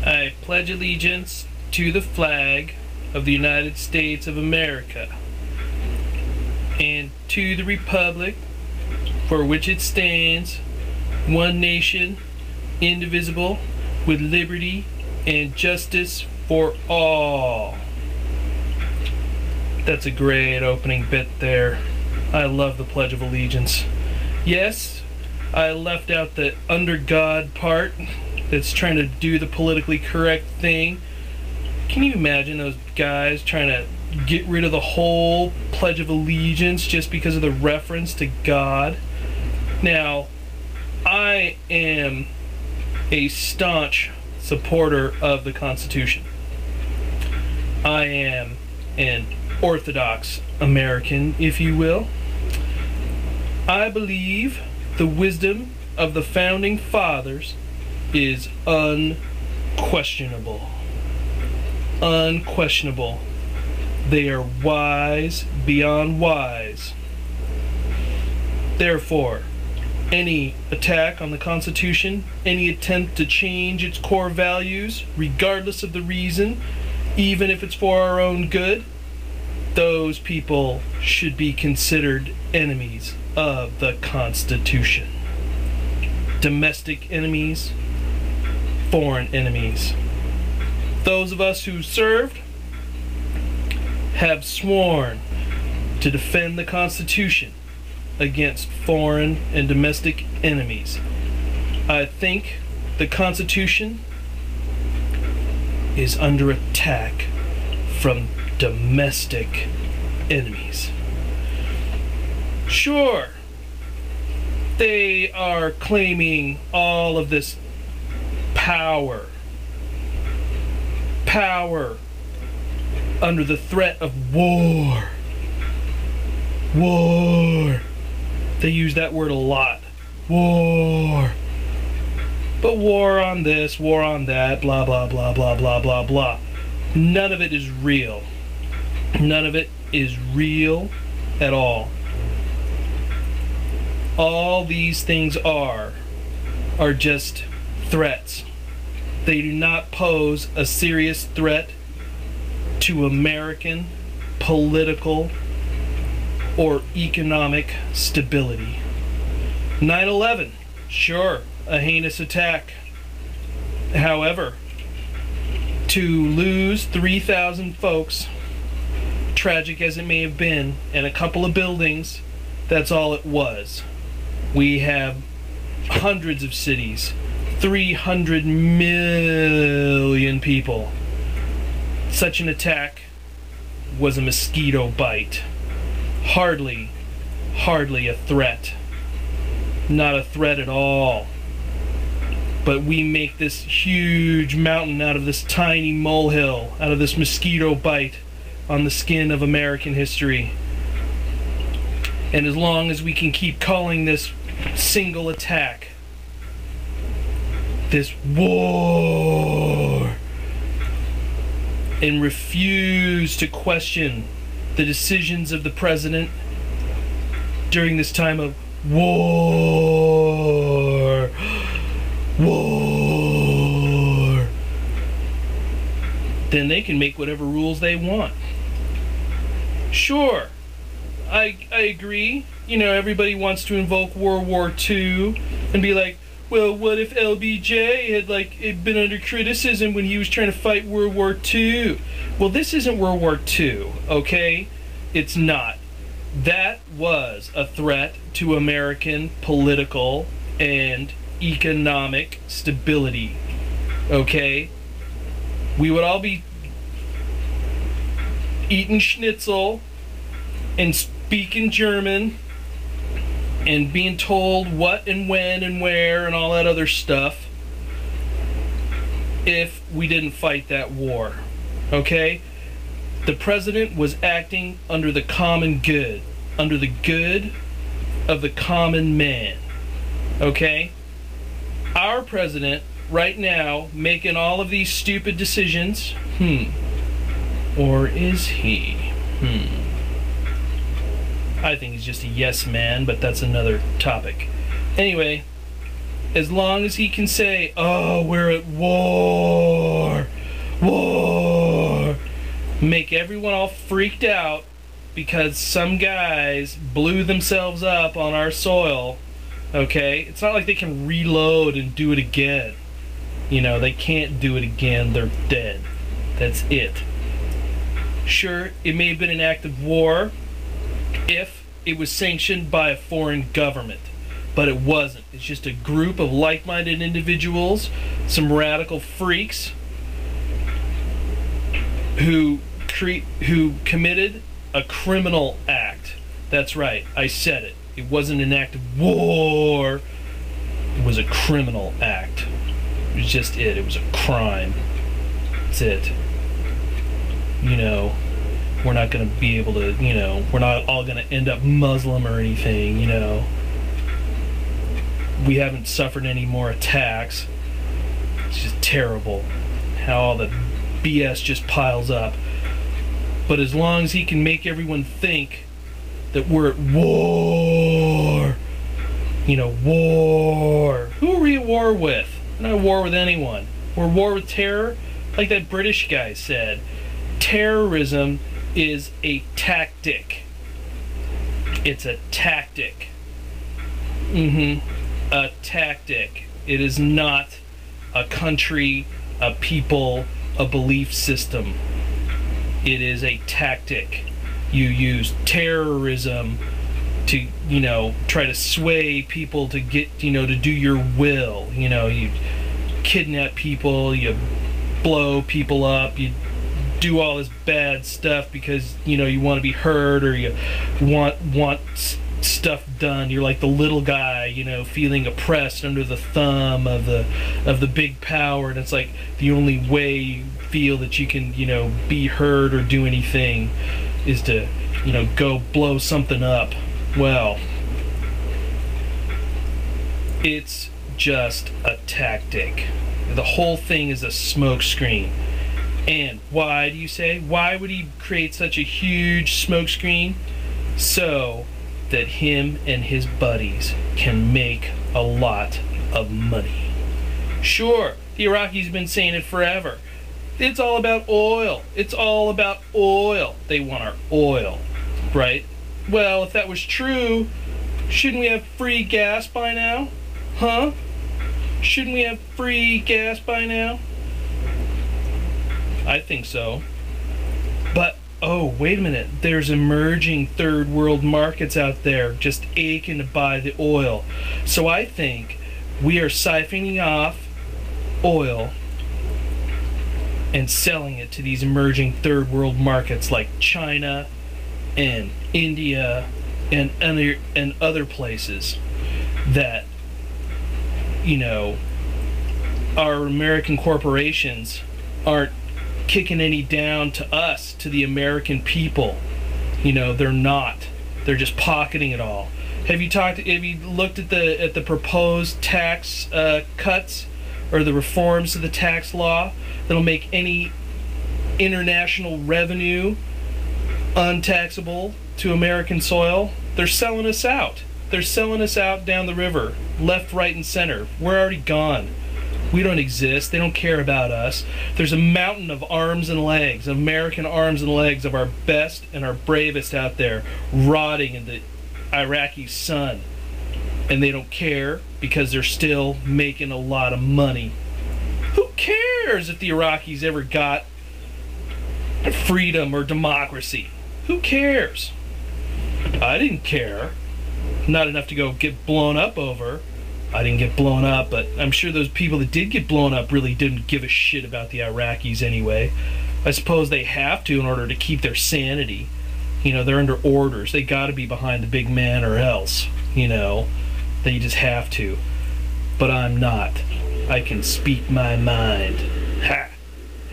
I pledge allegiance to the flag of the United States of America and to the republic for which it stands, one nation, indivisible, with liberty and justice for all. That's a great opening bit there. I love the Pledge of Allegiance. Yes, I left out the under God part that's trying to do the politically correct thing. Can you imagine those guys trying to get rid of the whole Pledge of Allegiance just because of the reference to God? Now, I am a staunch supporter of the Constitution. I am an Orthodox American, if you will. I believe the wisdom of the Founding Fathers is unquestionable. Unquestionable. They are wise beyond wise. Therefore, any attack on the Constitution, any attempt to change its core values, regardless of the reason, even if it's for our own good, those people should be considered enemies of the Constitution. Domestic enemies, foreign enemies. Those of us who served have sworn to defend the Constitution against foreign and domestic enemies. I think the Constitution is under attack from domestic enemies. Sure, they are claiming all of this power under the threat of war. They use that word a lot. War. But war on this, war on that, blah, blah, blah, blah, blah, blah, blah. None of it is real. None of it is real at all. All these things are just threats. They do not pose a serious threat to American political or economic stability. 9/11, sure, a heinous attack. However, to lose 3,000 folks, tragic as it may have been, and a couple of buildings, that's all it was. We have hundreds of cities, 300 million people. Such an attack was a mosquito bite. Hardly a threat. Not a threat at all. But we make this huge mountain out of this tiny molehill, out of this mosquito bite on the skin of American history. And as long as we can keep calling this single attack, this war, and refuse to question the decisions of the president during this time of war, then they can make whatever rules they want. Sure, I agree. You know, everybody wants to invoke World War II and be like, well, what if LBJ had been under criticism when he was trying to fight World War II? Well, this isn't World War II, okay? It's not. That was a threat to American political and economic stability, okay? We would all be eating schnitzel and speaking German and being told what and when and where and all that other stuff if we didn't fight that war, okay? The president was acting under the common good, under the good of the common man, okay? Our president right now making all of these stupid decisions, or is he? I think he's just a yes man, but that's another topic. Anyway, as long as he can say, oh, we're at war, make everyone all freaked out because some guys blew themselves up on our soil, okay? It's not like they can reload and do it again. You know, they can't do it again. They're dead. That's it. Sure, it may have been an act of war if it was sanctioned by a foreign government, but it wasn't. It's just a group of like-minded individuals, some radical freaks who committed a criminal act. That's right, I said it. It wasn't an act of war. It was a criminal act. It was just it. It was a crime. That's it. You know, we're not going to be able to, you know, we're not all going to end up Muslim or anything, you know. We haven't suffered any more attacks. It's just terrible how all the BS just piles up. But as long as he can make everyone think that we're at war, you know, war. Who are we at war with? We're not at war with anyone. We're at war with terror, like that British guy said. Terrorism is a tactic. It's a tactic. A tactic. It is not a country, a people, a belief system. It is a tactic. You use terrorism to, you know, try to sway people to get, you know, to do your will. You know, you kidnap people, you blow people up, you do all this bad stuff because, you know, you want to be heard, or you want stuff done. You're like the little guy, you know, feeling oppressed under the thumb of the big power, and it's like the only way you feel that you can, you know, be heard or do anything is to, you know, go blow something up. Well, it's just a tactic. The whole thing is a smokescreen. And why do you say? Why would he create such a huge smokescreen? So that him and his buddies can make a lot of money. Sure, the Iraqis have been saying it forever. It's all about oil. It's all about oil. They want our oil, right? Well, if that was true, shouldn't we have free gas by now? Huh? Shouldn't we have free gas by now? I think so. But, oh, wait a minute. There's emerging third world markets out there just aching to buy the oil. So I think we are siphoning off oil and selling it to these emerging third world markets like China and India and other places that, you know, our American corporations aren't kicking any down to us, to the American people. You know, they're not. They're just pocketing it all. Have you looked at the proposed tax cuts or the reforms to the tax law that'll make any international revenue untaxable to American soil? They're selling us out. They're selling us out down the river, left, right, and center. We're already gone. We don't exist. They don't care about us. There's a mountain of arms and legs, American arms and legs of our best and our bravest out there, rotting in the Iraqi sun. And they don't care because they're still making a lot of money. Who cares if the Iraqis ever got freedom or democracy? Who cares? I didn't care. Not enough to go get blown up over. I didn't get blown up, but I'm sure those people that did get blown up really didn't give a shit about the Iraqis anyway. I suppose they have to in order to keep their sanity. You know, they're under orders. They got to be behind the big man or else, you know. They just have to. But I'm not. I can speak my mind. Ha!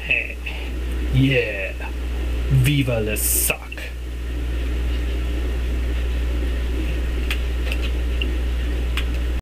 Ha! Yeah! Viva le sac!